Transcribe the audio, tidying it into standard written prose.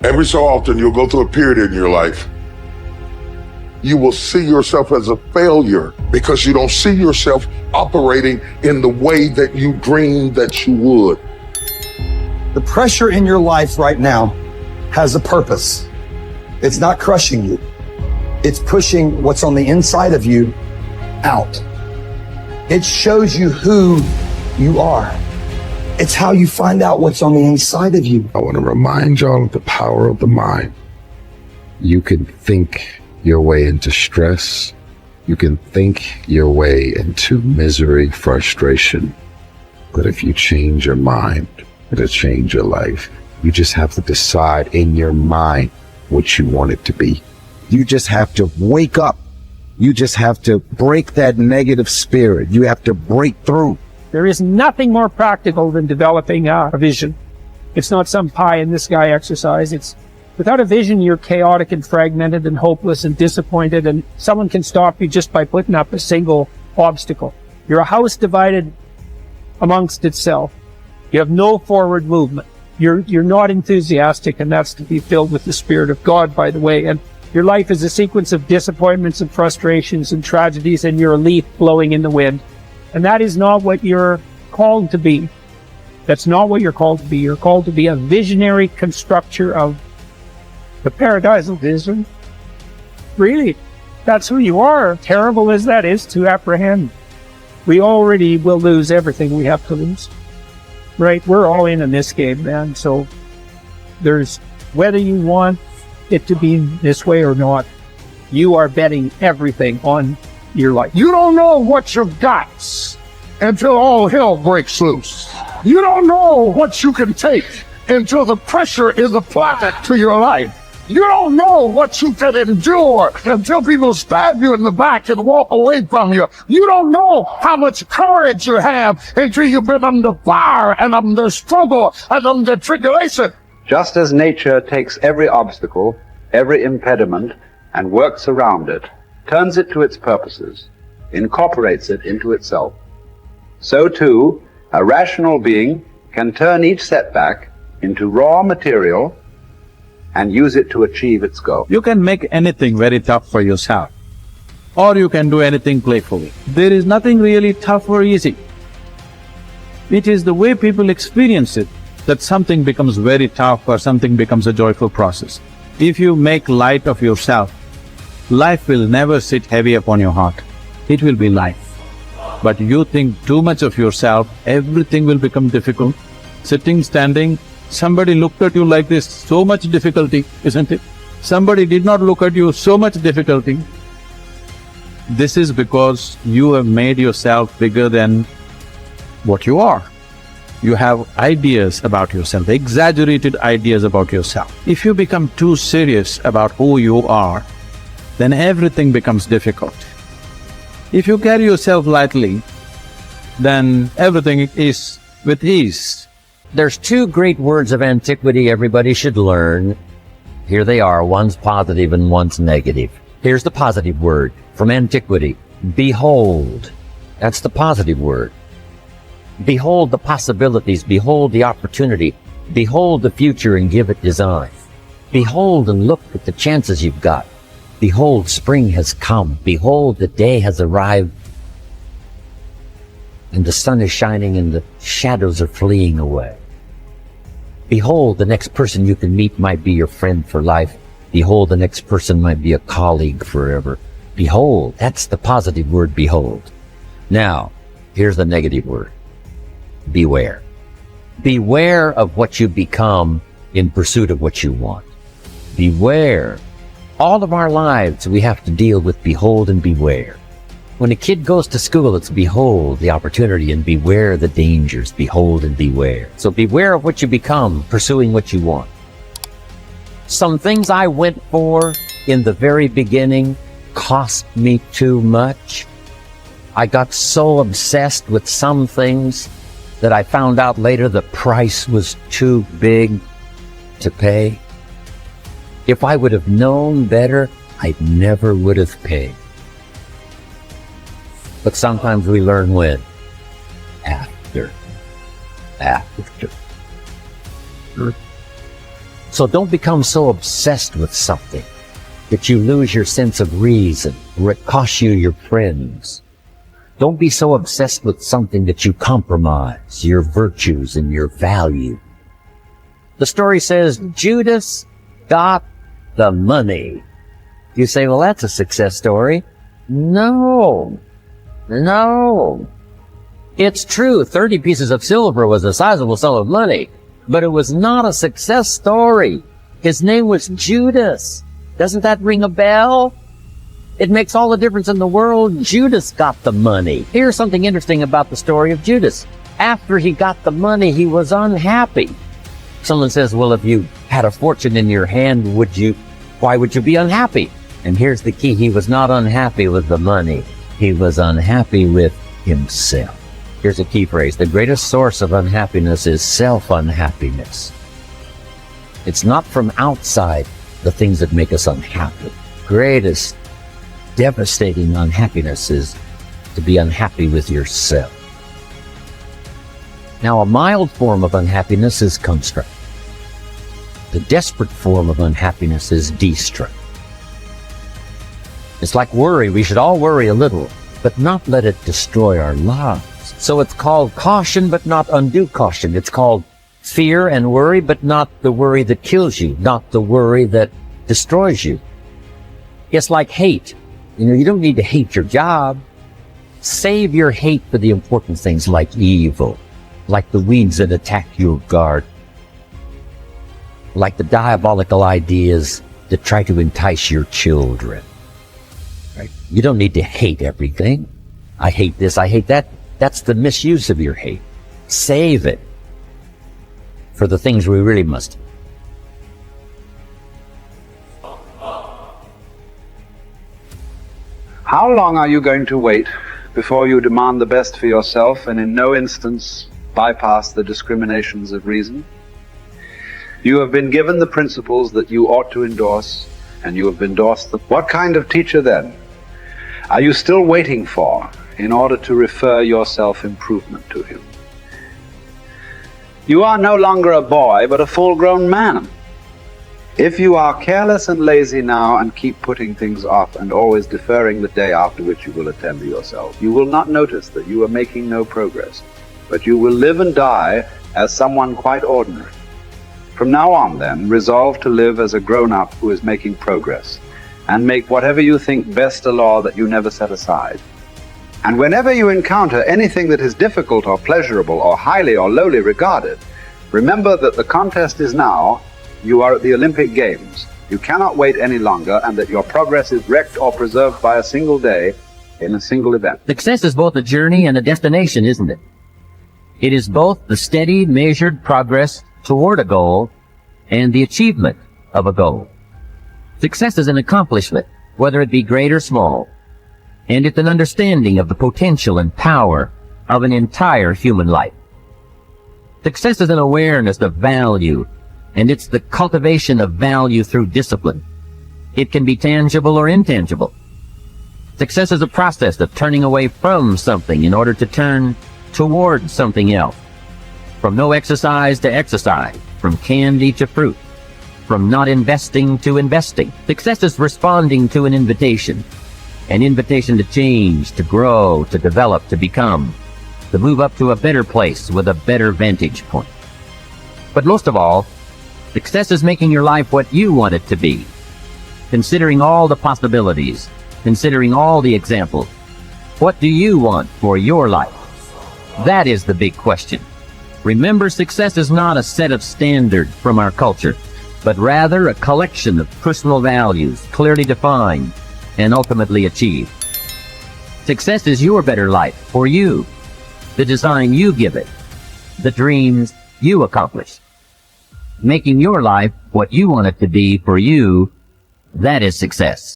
Every so often, you'll go through a period in your life. You will see yourself as a failure because you don't see yourself operating in the way that you dreamed that you would. The pressure in your life right now has a purpose. It's not crushing you. It's pushing what's on the inside of you out. It shows you who you are. It's how you find out what's on the inside of you. I want to remind y'all of the power of the mind. You can think your way into stress. You can think your way into misery, frustration. But if you change your mind, it'll change your life. You just have to decide in your mind what you want it to be. You just have to wake up. You just have to break that negative spirit. You have to break through. There is nothing more practical than developing a vision. It's not some pie in the sky exercise. It's without a vision, you're chaotic and fragmented and hopeless and disappointed, and someone can stop you just by putting up a single obstacle. You're a house divided amongst itself. You have no forward movement. You're not enthusiastic, and that's to be filled with the Spirit of God, by the way. And your life is a sequence of disappointments and frustrations and tragedies, and you're a leaf blowing in the wind. And that is not what you're called to be. That's not what you're called to be. You're called to be a visionary constructor of the paradisal vision. Really, that's who you are, terrible as that is to apprehend. We already will lose everything we have to lose. Right? We're all in this game, man. So there's, whether you want it to be this way or not, you are betting everything on your life. You don't know what you've got until all hell breaks loose. You don't know what you can take until the pressure is applied to your life. You don't know what you can endure until people stab you in the back and walk away from you. You don't know how much courage you have until you've been under fire and under struggle and under tribulation. Just as nature takes every obstacle, every impediment, and works around it, turns it to its purposes, incorporates it into itself, so too, a rational being can turn each setback into raw material and use it to achieve its goal. You can make anything very tough for yourself, or you can do anything playfully. There is nothing really tough or easy. It is the way people experience it that something becomes very tough or something becomes a joyful process. If you make light of yourself, life will never sit heavy upon your heart. It will be light. But you think too much of yourself, everything will become difficult. Sitting, standing, somebody looked at you like this, so much difficulty, isn't it? Somebody did not look at you, so much difficulty. This is because you have made yourself bigger than what you are. You have ideas about yourself, exaggerated ideas about yourself. If you become too serious about who you are, then everything becomes difficult. If you carry yourself lightly, then everything is with ease. There's two great words of antiquity everybody should learn. Here they are, one's positive and one's negative. Here's the positive word from antiquity, behold. That's the positive word. Behold the possibilities, behold the opportunity, behold the future and give it design. Behold and look at the chances you've got. Behold, spring has come. Behold, the day has arrived. And the sun is shining and the shadows are fleeing away. Behold, the next person you can meet might be your friend for life. Behold, the next person might be a colleague forever. Behold, that's the positive word, behold. Now, here's the negative word. Beware. Beware of what you become in pursuit of what you want. Beware. All of our lives we have to deal with behold and beware. When a kid goes to school, it's behold the opportunity and beware the dangers, behold and beware. So beware of what you become, pursuing what you want. Some things I went for in the very beginning cost me too much. I got so obsessed with some things that I found out later the price was too big to pay. If I would have known better, I never would have paid. But sometimes we learn when? After. So don't become so obsessed with something that you lose your sense of reason, or it costs you your friends. Don't be so obsessed with something that you compromise your virtues and your value. The story says Judas got the money. You say, well, that's a success story. No. It's true, 30 pieces of silver was a sizable sum of money, but it was not a success story. His name was Judas. Doesn't that ring a bell? It makes all the difference in the world. Judas got the money. Here's something interesting about the story of Judas. After he got the money, he was unhappy. Someone says, well, if you had a fortune in your hand, why would you be unhappy? And here's the key. He was not unhappy with the money. He was unhappy with himself. Here's a key phrase. The greatest source of unhappiness is self-unhappiness. It's not from outside the things that make us unhappy. Greatest devastating unhappiness is to be unhappy with yourself. Now, a mild form of unhappiness is construct. The desperate form of unhappiness is destruct. It's like worry. We should all worry a little, but not let it destroy our lives. So it's called caution, but not undue caution. It's called fear and worry, but not the worry that kills you, not the worry that destroys you. It's like hate. You don't need to hate your job. Save your hate for the important things like evil, like the weeds that attack your garden, like the diabolical ideas that try to entice your children. Right? You don't need to hate everything. I hate this, I hate that. That's the misuse of your hate. Save it for the things we really must. How long are you going to wait before you demand the best for yourself and in no instance bypass the discriminations of reason? You have been given the principles that you ought to endorse, and you have endorsed them. What kind of teacher then are you still waiting for in order to refer your self-improvement to him? You are no longer a boy, but a full-grown man. If you are careless and lazy now and keep putting things off and always deferring the day after which you will attend to yourself, you will not notice that you are making no progress, but you will live and die as someone quite ordinary. From now on, then, resolve to live as a grown-up who is making progress, and make whatever you think best a law that you never set aside. And whenever you encounter anything that is difficult or pleasurable or highly or lowly regarded, remember that the contest is now. You are at the Olympic Games. You cannot wait any longer, and that your progress is wrecked or preserved by a single day in a single event. Success is both a journey and a destination, isn't it? It is both the steady, measured progress toward a goal and the achievement of a goal. Success is an accomplishment, whether it be great or small, and it's an understanding of the potential and power of an entire human life. Success is an awareness of value, and it's the cultivation of value through discipline. It can be tangible or intangible. Success is a process of turning away from something in order to turn toward something else. From no exercise to exercise, from candy to fruit, from not investing to investing. Success is responding to an invitation to change, to grow, to develop, to become, to move up to a better place with a better vantage point. But most of all, success is making your life what you want it to be, considering all the possibilities, considering all the examples. What do you want for your life? That is the big question. Remember, success is not a set of standards from our culture, but rather a collection of personal values, clearly defined and ultimately achieved. Success is your better life for you, the design you give it, the dreams you accomplish. Making your life what you want it to be for you, that is success.